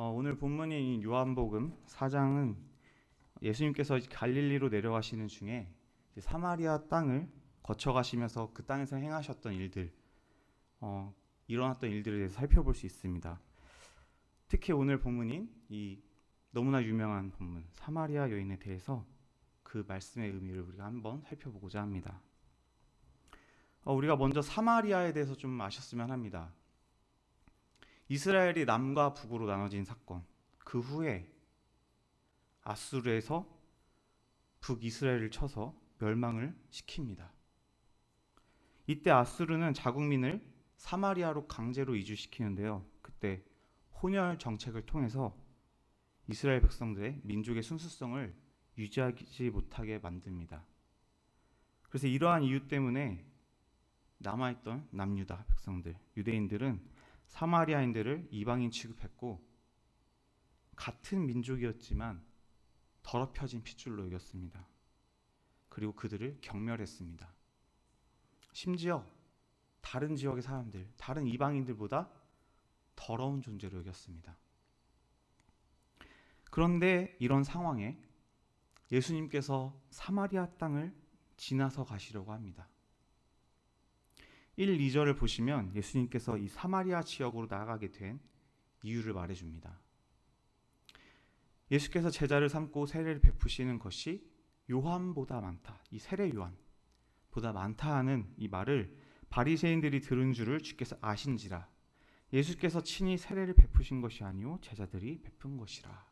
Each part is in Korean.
오늘 본문인 요한복음 4장은 예수님께서 갈릴리로 내려가시는 중에 사마리아 땅을 거쳐가시면서 그 땅에서 행하셨던 일들, 일어났던 일들에 대해서 살펴볼 수 있습니다. 특히 오늘 본문인 이 너무나 유명한 본문 사마리아 여인에 대해서 그 말씀의 의미를 우리가 한번 살펴보고자 합니다. 우리가 먼저 사마리아에 대해서 좀 아셨으면 합니다. 이스라엘이 남과 북으로 나눠진 사건, 그 후에 아수르에서 북이스라엘을 쳐서 멸망을 시킵니다. 이때 아수르는 자국민을 사마리아로 강제로 이주시키는데요. 그때 혼혈 정책을 통해서 이스라엘 백성들의 민족의 순수성을 유지하지 못하게 만듭니다. 그래서 이러한 이유 때문에 남아있던 남유다 백성들, 유대인들은 사마리아인들을 이방인 취급했고 같은 민족이었지만 더럽혀진 핏줄로 여겼습니다. 그리고 그들을 경멸했습니다. 심지어 다른 지역의 사람들, 다른 이방인들보다 더러운 존재로 여겼습니다. 그런데 이런 상황에 예수님께서 사마리아 땅을 지나서 가시려고 합니다. 1, 2절을 보시면 예수님께서 이 사마리아 지역으로 나아가게 된 이유를 말해줍니다. 예수께서 제자를 삼고 세례를 베푸시는 것이 요한보다 많다. 이 세례 요한보다 많다 하는 이 말을 바리새인들이 들은 줄을 주께서 아신지라. 예수께서 친히 세례를 베푸신 것이 아니오 제자들이 베푼 것이라.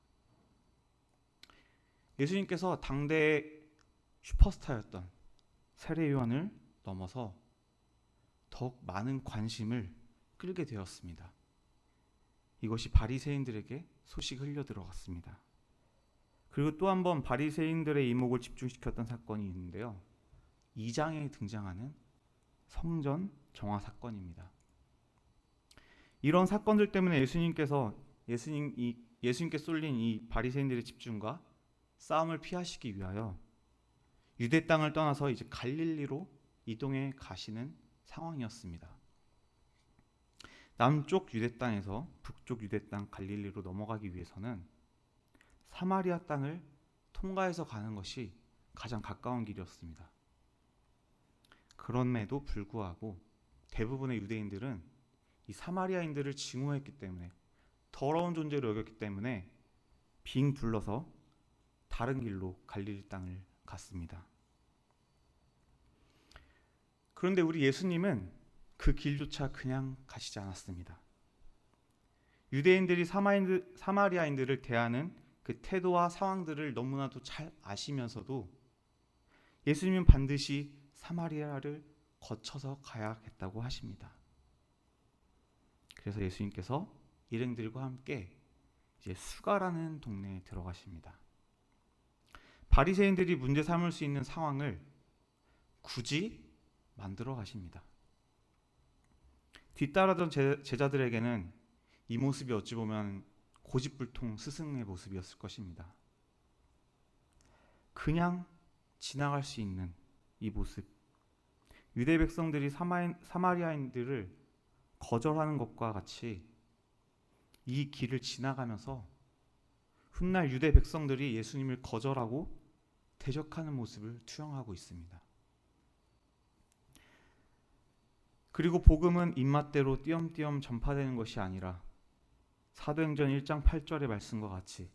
예수님께서 당대의 슈퍼스타였던 세례 요한을 넘어서 더욱 많은 관심을 끌게 되었습니다. 이것이 바리새인들에게 소식이 흘려 들어갔습니다. 그리고 또 한 번 바리새인들의 이목을 집중시켰던 사건이 있는데요. 2장에 등장하는 성전 정화 사건입니다. 이런 사건들 때문에 예수님께 쏠린 이 바리새인들의 집중과 싸움을 피하시기 위하여 유대 땅을 떠나서 이제 갈릴리로 이동해 가시는 상황이었습니다. 남쪽 유대 땅에서 북쪽 유대 땅 갈릴리로 넘어가기 위해서는 사마리아 땅을 통과해서 가는 것이 가장 가까운 길이었습니다. 그럼에도 불구하고 대부분의 유대인들은 이 사마리아인들을 증오했기 때문에 더러운 존재로 여겼기 때문에 빙 둘러서 다른 길로 갈릴리 땅을 갔습니다. 그런데 우리 예수님은 그 길조차 그냥 가시지 않았습니다. 유대인들이 사마리아인들을 대하는 그 태도와 상황들을 너무나도 잘 아시면서도 예수님은 반드시 사마리아를 거쳐서 가야겠다고 하십니다. 그래서 예수님께서 일행들과 함께 이제 수가라는 동네에 들어가십니다. 바리새인들이 문제 삼을 수 있는 상황을 굳이 만들어 가십니다. 뒤따르던 제자들에게는 이 모습이 어찌 보면 고집불통 스승의 모습이었을 것입니다. 그냥 지나갈 수 있는 이 모습, 유대 백성들이 사마리아인들을 거절하는 것과 같이 이 길을 지나가면서 훗날 유대 백성들이 예수님을 거절하고 대적하는 모습을 투영하고 있습니다. 그리고 복음은 입맛대로 띄엄띄엄 전파되는 것이 아니라 사도행전 1장 8절의 말씀과 같이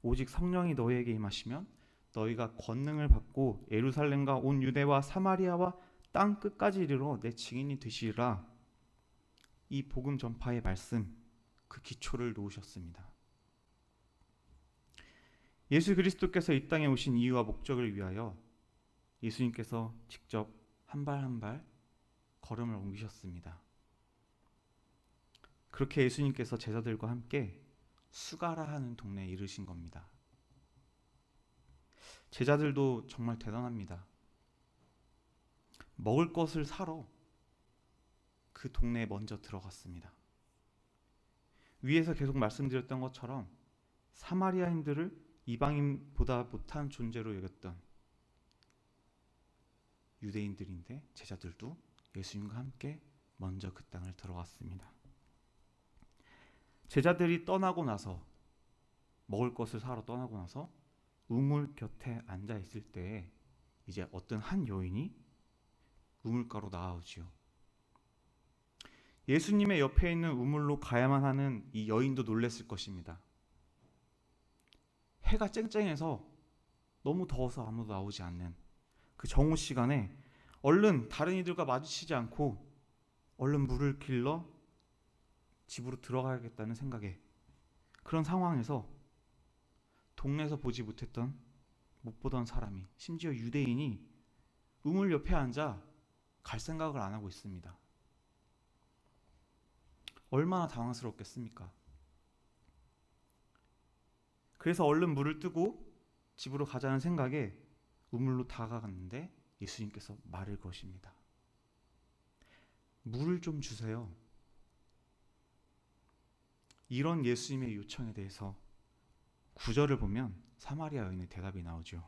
오직 성령이 너희에게 임하시면 너희가 권능을 받고 예루살렘과 온 유대와 사마리아와 땅 끝까지 이르러 내 증인이 되시리라. 이 복음 전파의 말씀, 그 기초를 놓으셨습니다. 예수 그리스도께서 이 땅에 오신 이유와 목적을 위하여 예수님께서 직접 한 발 한 발 걸음을 옮기셨습니다. 그렇게 예수님께서 제자들과 함께 수가라 하는 동네에 이르신 겁니다. 제자들도 정말 대단합니다. 먹을 것을 사러 그 동네에 먼저 들어갔습니다. 위에서 계속 말씀드렸던 것처럼 사마리아인들을 이방인보다 못한 존재로 여겼던 유대인들인데 제자들도 예수님과 함께 먼저 그 땅을 들어갔습니다. 제자들이 떠나고 나서, 먹을 것을 사러 떠나고 나서 우물 곁에 앉아 있을 때에 이제 어떤 한 여인이 우물가로 나아오지요. 예수님의 옆에 있는 우물로 가야만 하는 이 여인도 놀랐을 것입니다. 해가 쨍쨍해서 너무 더워서 아무도 나오지 않는 그 정오 시간에 얼른 다른 이들과 마주치지 않고 얼른 물을 길러 집으로 들어가야겠다는 생각에, 그런 상황에서 동네에서 보지 못했던, 못 보던 사람이, 심지어 유대인이 우물 옆에 앉아 갈 생각을 안 하고 있습니다. 얼마나 당황스럽겠습니까? 그래서 얼른 물을 뜨고 집으로 가자는 생각에 우물로 다가갔는데 예수님께서 말을 거십니다. 물을 좀 주세요. 이런 예수님의 요청에 대해서 9절을 보면 사마리아 여인의 대답이 나오죠.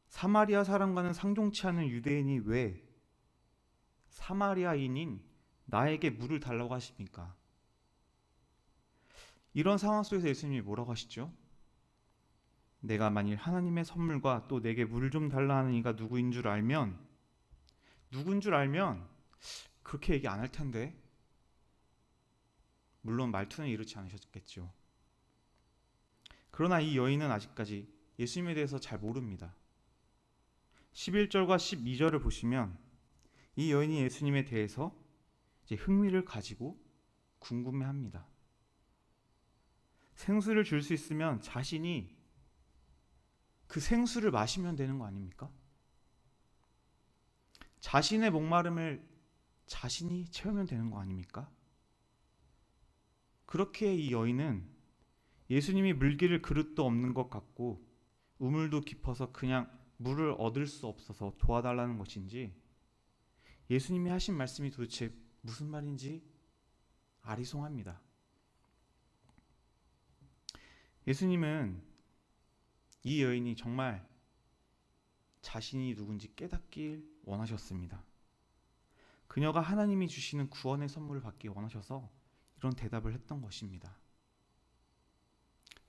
사마리아 사람과는 상종치 않은 유대인이 왜 사마리아인인 나에게 물을 달라고 하십니까? 이런 상황 속에서 예수님이 뭐라고 하시죠? 내가 만일 하나님의 선물과 또 내게 물을 좀 달라 하는 이가 누구인 줄 알면 그렇게 얘기 안 할 텐데. 물론 말투는 이렇지 않으셨겠죠. 그러나 이 여인은 아직까지 예수님에 대해서 잘 모릅니다. 11절과 12절을 보시면 이 여인이 예수님에 대해서 이제 흥미를 가지고 궁금해합니다. 생수를 줄 수 있으면 자신이 그 생수를 마시면 되는 거 아닙니까? 자신의 목마름을 자신이 채우면 되는 거 아닙니까? 그렇게 이 여인은 예수님이 물기를 그릇도 없는 것 같고 우물도 깊어서 그냥 물을 얻을 수 없어서 도와달라는 것인지, 예수님이 하신 말씀이 도대체 무슨 말인지 아리송합니다. 예수님은 이 여인이 정말 자신이 누군지 깨닫길 원하셨습니다. 그녀가 하나님이 주시는 구원의 선물을 받기 원하셔서 이런 대답을 했던 것입니다.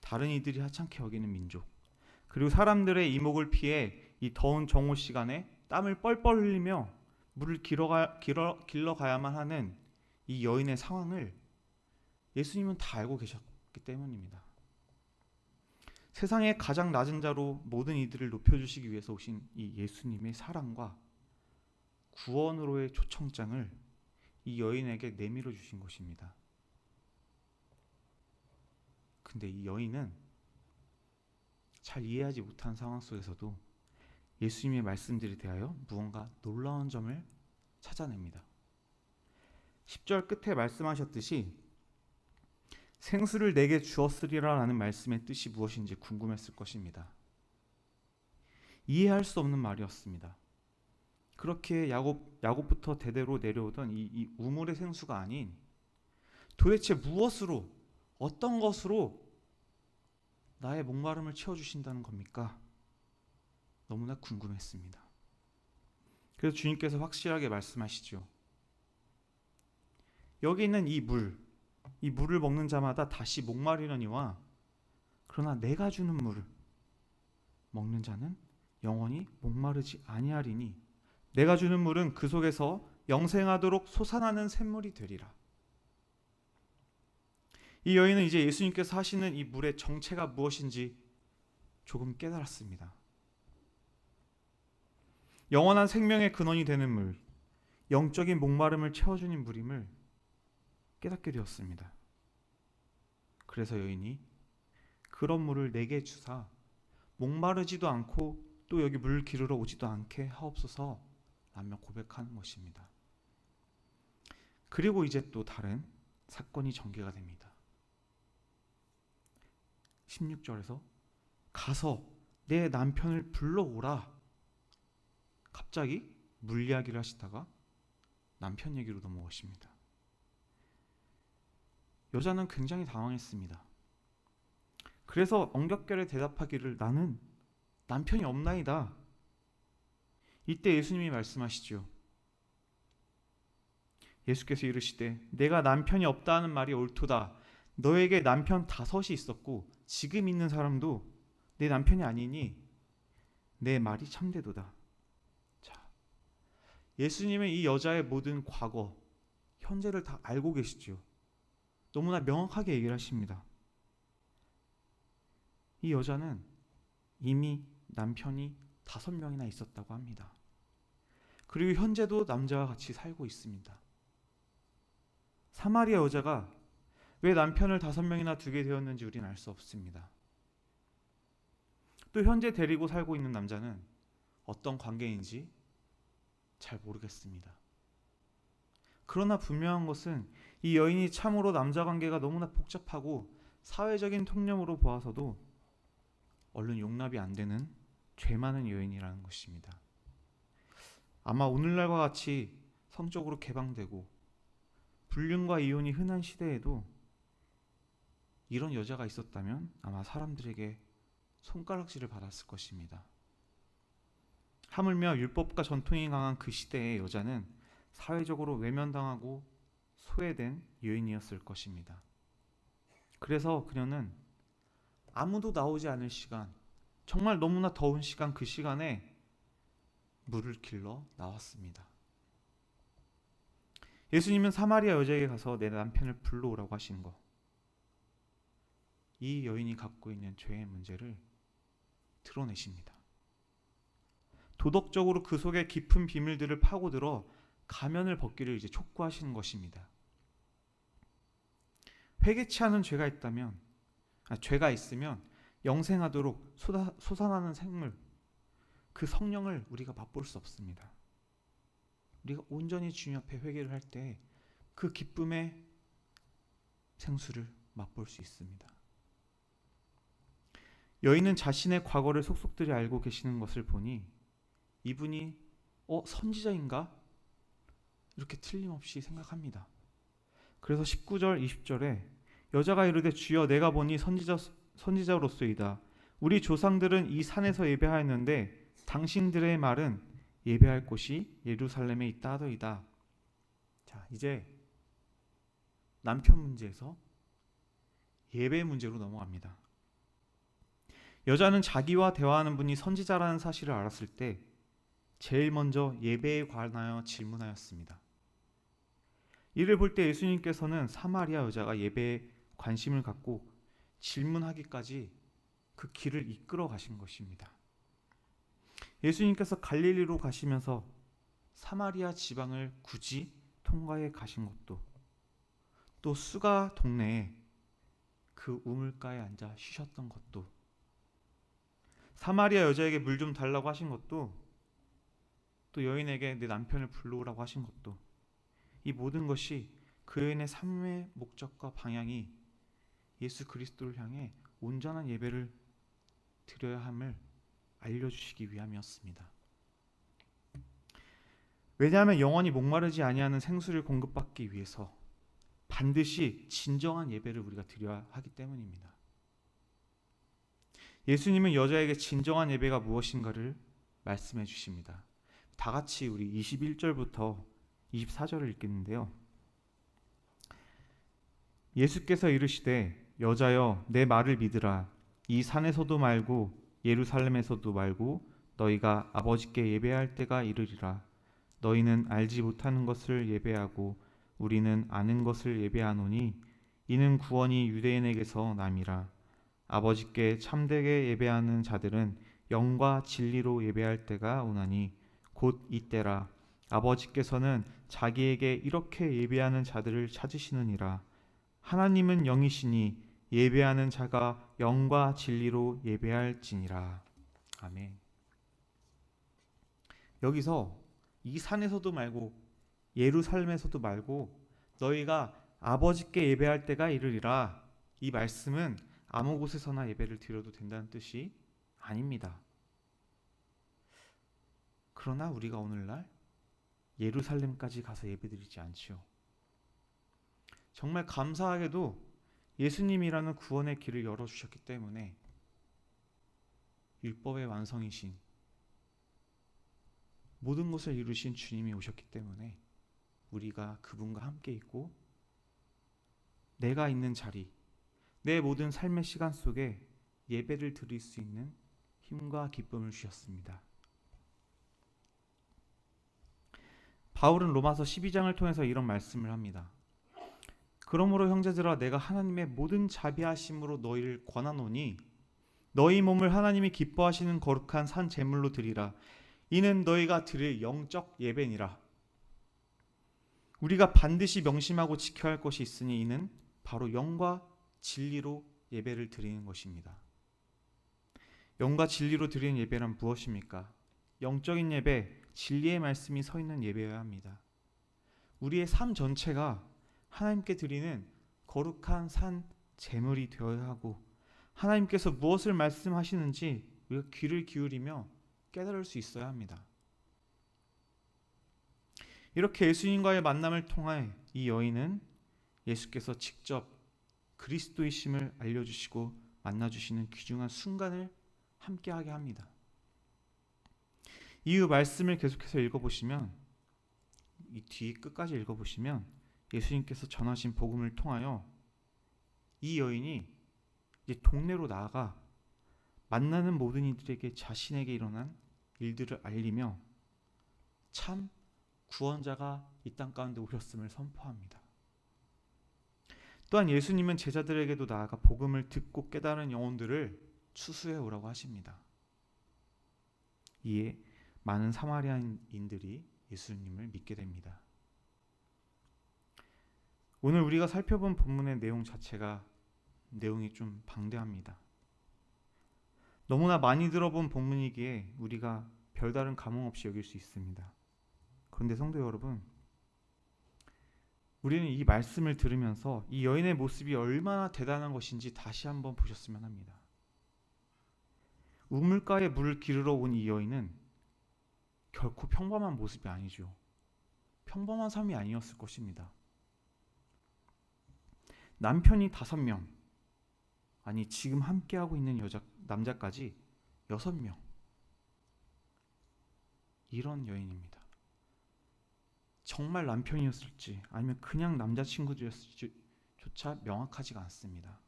다른 이들이 하찮게 여기는 민족, 그리고 사람들의 이목을 피해 이 더운 정오 시간에 땀을 뻘뻘 흘리며 물을 길러 가야만 하는 이 여인의 상황을 예수님은 다 알고 계셨기 때문입니다. 세상의 가장 낮은 자로 모든 이들을 높여주시기 위해서 오신 이 예수님의 사랑과 구원으로의 초청장을 이 여인에게 내밀어 주신 것입니다. 근데 이 여인은 잘 이해하지 못한 상황 속에서도 예수님의 말씀들에 대하여 무언가 놀라운 점을 찾아냅니다. 10절 끝에 말씀하셨듯이 생수를 내게 주었으리라 라는 말씀의 뜻이 무엇인지 궁금했을 것입니다. 이해할 수 없는 말이었습니다. 그렇게 야곱부터 대대로 내려오던 이 우물의 생수가 아닌 도대체 무엇으로, 어떤 것으로 나의 목마름을 채워주신다는 겁니까? 너무나 궁금했습니다. 그래서 주님께서 확실하게 말씀하시죠. 여기 있는 이 물을 먹는 자마다 다시 목마르려니와 그러나 내가 주는 물을 먹는 자는 영원히 목마르지 아니하리니 내가 주는 물은 그 속에서 영생하도록 솟아나는 샘물이 되리라. 이 여인은 이제 예수님께서 하시는 이 물의 정체가 무엇인지 조금 깨달았습니다. 영원한 생명의 근원이 되는 물, 영적인 목마름을 채워주는 물임을 깨닫게 되었습니다. 그래서 여인이 그런 물을 내게 주사 목마르지도 않고 또 여기 물 기르러 오지도 않게 하옵소서 라며 고백하는 것입니다. 그리고 이제 또 다른 사건이 전개가 됩니다. 16절에서 가서 내 남편을 불러오라. 갑자기 물 이야기를 하시다가 남편 얘기로 넘어가십니다. 여자는 굉장히 당황했습니다. 그래서 엉겹결에 대답하기를 나는 남편이 없나이다. 이때 예수님이 말씀하시죠. 예수께서 이르시되 내가 남편이 없다는 말이 옳도다. 너에게 남편 5이 있었고 지금 있는 사람도 내 남편이 아니니 내 말이 참되도다. 자, 예수님은 이 여자의 모든 과거, 현재를 다 알고 계시죠. 너무나 명확하게 얘기를 하십니다. 이 여자는 이미 남편이 5명이나 있었다고 합니다. 그리고 현재도 남자와 같이 살고 있습니다. 사마리아 여자가 왜 남편을 5명이나 두게 되었는지 우리는 알 수 없습니다. 또 현재 데리고 살고 있는 남자는 어떤 관계인지 잘 모르겠습니다. 그러나 분명한 것은 이 여인이 참으로 남자 관계가 너무나 복잡하고 사회적인 통념으로 보아서도 얼른 용납이 안 되는 죄 많은 여인이라는 것입니다. 아마 오늘날과 같이 성적으로 개방되고 불륜과 이혼이 흔한 시대에도 이런 여자가 있었다면 아마 사람들에게 손가락질을 받았을 것입니다. 하물며 율법과 전통이 강한 그 시대의 여자는 사회적으로 외면당하고 소외된 여인이었을 것입니다. 그래서 그녀는 아무도 나오지 않을 시간, 정말 너무나 더운 시간, 그 시간에 물을 길러 나왔습니다. 예수님은 사마리아 여자에게 가서 내 남편을 불러오라고 하신 거, 이 여인이 갖고 있는 죄의 문제를 드러내십니다. 도덕적으로 그 속에 깊은 비밀들을 파고들어 가면을 벗기를 이제 촉구하시는 것입니다. 회개치 않은 죄가 있으면 영생하도록 솟아나는 생물, 그 성령을 우리가 맛볼 수 없습니다. 우리가 온전히 주님 앞에 회개를 할 때 그 기쁨의 생수를 맛볼 수 있습니다. 여인은 자신의 과거를 속속들이 알고 계시는 것을 보니 이분이 선지자인가? 이렇게 틀림없이 생각합니다. 그래서 19절 20절에 여자가 이르되 주여 내가 보니 선지자로소이다. 우리 조상들은 이 산에서 예배하였는데 당신들의 말은 예배할 곳이 예루살렘에 있다 하더이다. 자, 이제 남편 문제에서 예배 문제로 넘어갑니다. 여자는 자기와 대화하는 분이 선지자라는 사실을 알았을 때 제일 먼저 예배에 관하여 질문하였습니다. 이를 볼 때 예수님께서는 사마리아 여자가 예배에 관심을 갖고 질문하기까지 그 길을 이끌어 가신 것입니다. 예수님께서 갈릴리로 가시면서 사마리아 지방을 굳이 통과해 가신 것도, 또 수가 동네에 그 우물가에 앉아 쉬셨던 것도, 사마리아 여자에게 물 좀 달라고 하신 것도, 또 여인에게 내 남편을 불러오라고 하신 것도, 이 모든 것이 그 여인의 삶의 목적과 방향이 예수 그리스도를 향해 온전한 예배를 드려야 함을 알려주시기 위함이었습니다. 왜냐하면 영원히 목마르지 아니하는 생수를 공급받기 위해서 반드시 진정한 예배를 우리가 드려야 하기 때문입니다. 예수님은 여자에게 진정한 예배가 무엇인가를 말씀해 주십니다. 다 같이 우리 21절부터 24절을 읽겠는데요. 예수께서 이르시되 여자여 내 말을 믿으라. 이 산에서도 말고 예루살렘에서도 말고 너희가 아버지께 예배할 때가 이르리라. 너희는 알지 못하는 것을 예배하고 우리는 아는 것을 예배하노니 이는 구원이 유대인에게서 남이라. 아버지께 참되게 예배하는 자들은 영과 진리로 예배할 때가 오나니 곧 이때라. 아버지께서는 자기에게 이렇게 예배하는 자들을 찾으시느니라. 하나님은 영이시니 예배하는 자가 영과 진리로 예배할지니라. 아멘. 여기서 이 산에서도 말고 예루살렘에서도 말고 너희가 아버지께 예배할 때가 이르리라. 이 말씀은 아무 곳에서나 예배를 드려도 된다는 뜻이 아닙니다. 그러나 우리가 오늘날 예루살렘까지 가서 예배드리지 않지요. 정말 감사하게도 예수님이라는 구원의 길을 열어주셨기 때문에 율법의 완성이신 모든 것을 이루신 주님이 오셨기 때문에 우리가 그분과 함께 있고 내가 있는 자리, 내 모든 삶의 시간 속에 예배를 드릴 수 있는 힘과 기쁨을 주셨습니다. 바울은 로마서 12장을 통해서 이런 말씀을 합니다. 그러므로 형제들아, 내가 하나님의 모든 자비하심으로 너희를 권하노니 너희 몸을 하나님이 기뻐하시는 거룩한 산 제물로 드리라. 이는 너희가 드릴 영적 예배니라. 우리가 반드시 명심하고 지켜야 할 것이 있으니 이는 바로 영과 진리로 예배를 드리는 것입니다. 영과 진리로 드리는 예배란 무엇입니까? 영적인 예배, 진리의 말씀이 서 있는 예배여야 합니다. 우리의 삶 전체가 하나님께 드리는 거룩한 산 제물이 되어야 하고, 하나님께서 무엇을 말씀하시는지 우리가 귀를 기울이며 깨달을 수 있어야 합니다. 이렇게 예수님과의 만남을 통해 이 여인은 예수께서 직접 그리스도이심을 알려주시고 만나주시는 귀중한 순간을 함께하게 합니다. 이후 말씀을 계속해서 읽어보시면, 이 뒤 끝까지 읽어보시면 예수님께서 전하신 복음을 통하여 이 여인이 이제 동네로 나아가 만나는 모든 이들에게 자신에게 일어난 일들을 알리며 참 구원자가 이 땅 가운데 오셨음을 선포합니다. 또한 예수님은 제자들에게도 나아가 복음을 듣고 깨달은 영혼들을 추수해 오라고 하십니다. 이에 많은 사마리아인들이 예수님을 믿게 됩니다. 오늘 우리가 살펴본 본문의 내용 자체가 내용이 좀 방대합니다. 너무나 많이 들어본 본문이기에 우리가 별다른 감흥 없이 여길 수 있습니다. 그런데 성도 여러분, 우리는 이 말씀을 들으면서 이 여인의 모습이 얼마나 대단한 것인지 다시 한번 보셨으면 합니다. 우물가에 물을 기르러 온 이 여인은 결코 평범한 모습이 아니죠. 평범한 삶이 아니었을 것입니다. 남편이 5명, 아니 지금 함께하고 있는 남자까지 6명, 이런 여인입니다. 정말 남편이었을지 아니면 그냥 남자친구들이었을지조차 명확하지가 않습니다.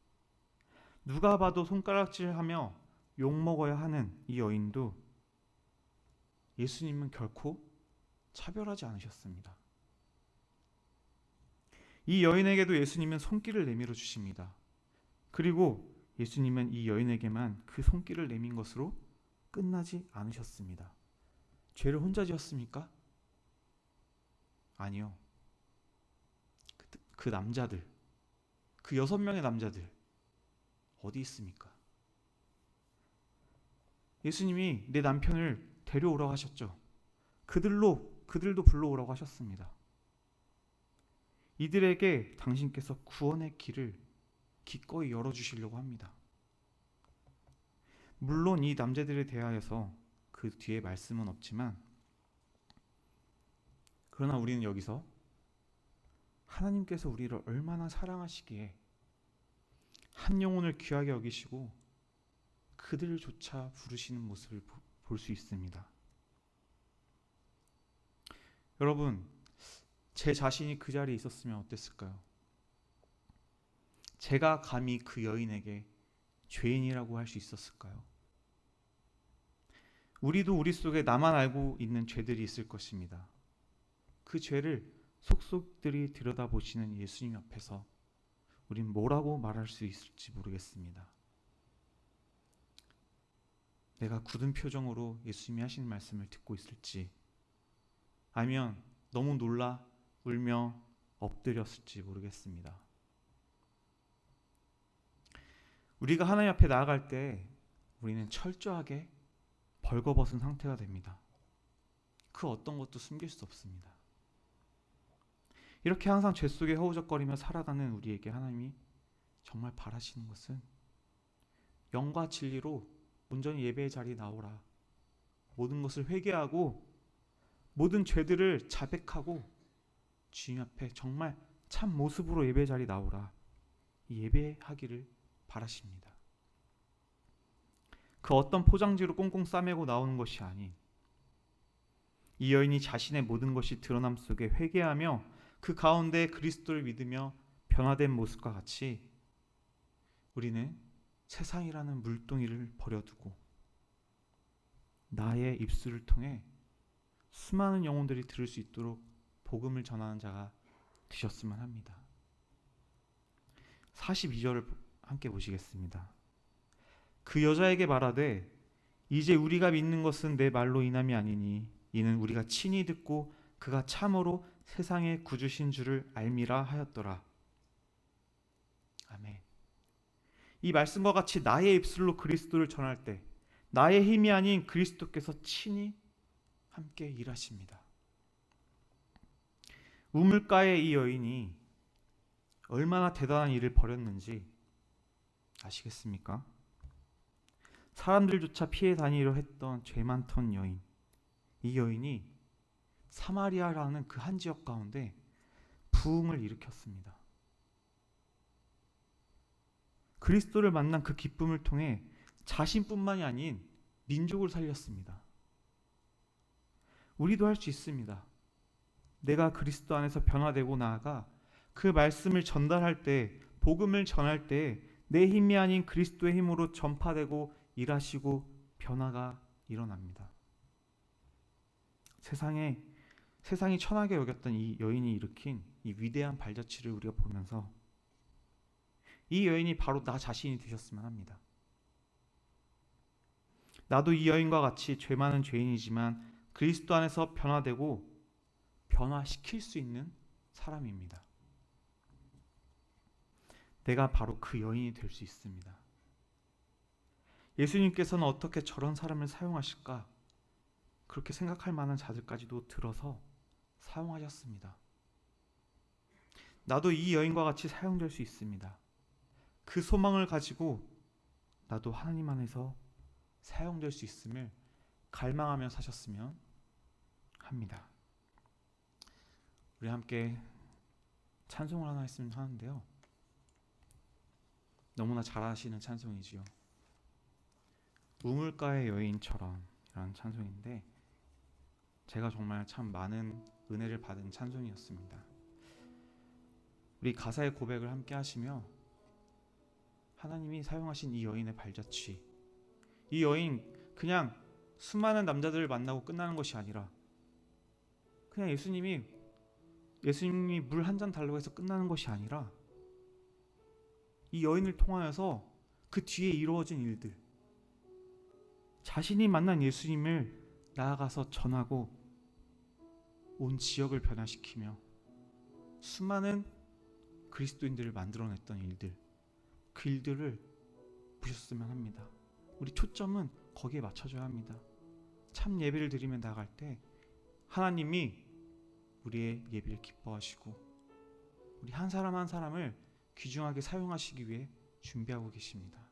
누가 봐도 손가락질하며 욕먹어야 하는 이 여인도 예수님은 결코 차별하지 않으셨습니다. 이 여인에게도 예수님은 손길을 내밀어 주십니다. 그리고 예수님은 이 여인에게만 그 손길을 내민 것으로 끝나지 않으셨습니다. 죄를 혼자 지었습니까? 아니요. 그 남자들, 그 6명의 남자들 어디 있습니까? 예수님이 내 남편을 데려오라고 하셨죠. 그들도 불러오라고 하셨습니다. 이들에게 당신께서 구원의 길을 기꺼이 열어주시려고 합니다. 물론 이 남자들에 대하여서 그 뒤에 말씀은 없지만, 그러나 우리는 여기서 하나님께서 우리를 얼마나 사랑하시기에 한 영혼을 귀하게 여기시고 그들조차 부르시는 모습을 볼 수 있습니다. 여러분, 제 자신이 그 자리에 있었으면 어땠을까요? 제가 감히 그 여인에게 죄인이라고 할 수 있었을까요? 우리도 우리 속에 나만 알고 있는 죄들이 있을 것입니다. 그 죄를 속속들이 들여다보시는 예수님 앞에서 우린 뭐라고 말할 수 있을지 모르겠습니다. 내가 굳은 표정으로 예수님이 하시는 말씀을 듣고 있을지, 아니면 너무 놀라 울며 엎드렸을지 모르겠습니다. 우리가 하나님 앞에 나아갈 때 우리는 철저하게 벌거벗은 상태가 됩니다. 그 어떤 것도 숨길 수 없습니다. 이렇게 항상 죄 속에 허우적거리며 살아가는 우리에게 하나님이 정말 바라시는 것은 영과 진리로 온전히 예배의 자리에 나오라. 모든 것을 회개하고 모든 죄들을 자백하고 주님 앞에 정말 참 모습으로 예배의 자리에 나오라. 이 예배하기를 바라십니다. 그 어떤 포장지로 꽁꽁 싸매고 나오는 것이 아닌, 이 여인이 자신의 모든 것이 드러남 속에 회개하며 그 가운데 그리스도를 믿으며 변화된 모습과 같이 우리는 세상이라는 물동이를 버려두고 나의 입술을 통해 수많은 영혼들이 들을 수 있도록 복음을 전하는 자가 되셨으면 합니다. 42절을 함께 보시겠습니다. 그 여자에게 말하되 이제 우리가 믿는 것은 내 말로 인함이 아니니 이는 우리가 친히 듣고 그가 참으로 세상의 구주신 줄을 알미라 하였더라. 아멘. 이 말씀과 같이 나의 입술로 그리스도를 전할 때 나의 힘이 아닌 그리스도께서 친히 함께 일하십니다. 우물가의 이 여인이 얼마나 대단한 일을 벌였는지 아시겠습니까? 사람들조차 피해 다니려 했던 죄 많던 여인, 이 여인이 사마리아라는 그 한 지역 가운데 부흥을 일으켰습니다. 그리스도를 만난 그 기쁨을 통해 자신뿐만이 아닌 민족을 살렸습니다. 우리도 할 수 있습니다. 내가 그리스도 안에서 변화되고 나아가 그 말씀을 전달할 때, 복음을 전할 때 내 힘이 아닌 그리스도의 힘으로 전파되고 일하시고 변화가 일어납니다. 세상이 천하게 여겼던 이 여인이 일으킨 이 위대한 발자취를 우리가 보면서 이 여인이 바로 나 자신이 되셨으면 합니다. 나도 이 여인과 같이 죄 많은 죄인이지만 그리스도 안에서 변화되고 변화시킬 수 있는 사람입니다. 내가 바로 그 여인이 될 수 있습니다. 예수님께서는 어떻게 저런 사람을 사용하실까? 그렇게 생각할 만한 자들까지도 들어서 사용하셨습니다. 나도 이 여인과 같이 사용될 수 있습니다. 그 소망을 가지고 나도 하나님 안에서 사용될 수 있음을 갈망하며 사셨으면 합니다. 우리 함께 찬송을 하나 했으면 하는데요. 너무나 잘하시는 찬송이지요. 우물가의 여인처럼 이라는 찬송인데 제가 정말 참 많은 은혜를 받은 찬송이었습니다. 우리 가사의 고백을 함께 하시며 하나님이 사용하신 이 여인의 발자취, 이 여인 그냥 수많은 남자들을 만나고 끝나는 것이 아니라 그냥 예수님이 물 한 잔 달라고 해서 끝나는 것이 아니라 이 여인을 통하여서 그 뒤에 이루어진 일들, 자신이 만난 예수님을 나아가서 전하고 온 지역을 변화시키며 수많은 그리스도인들을 만들어냈던 일들, 그 일들을 보셨으면 합니다. 우리 초점은 거기에 맞춰줘야 합니다. 참 예배를 드리며 나아갈 때 하나님이 우리의 예배를 기뻐하시고 우리 한 사람 한 사람을 귀중하게 사용하시기 위해 준비하고 계십니다.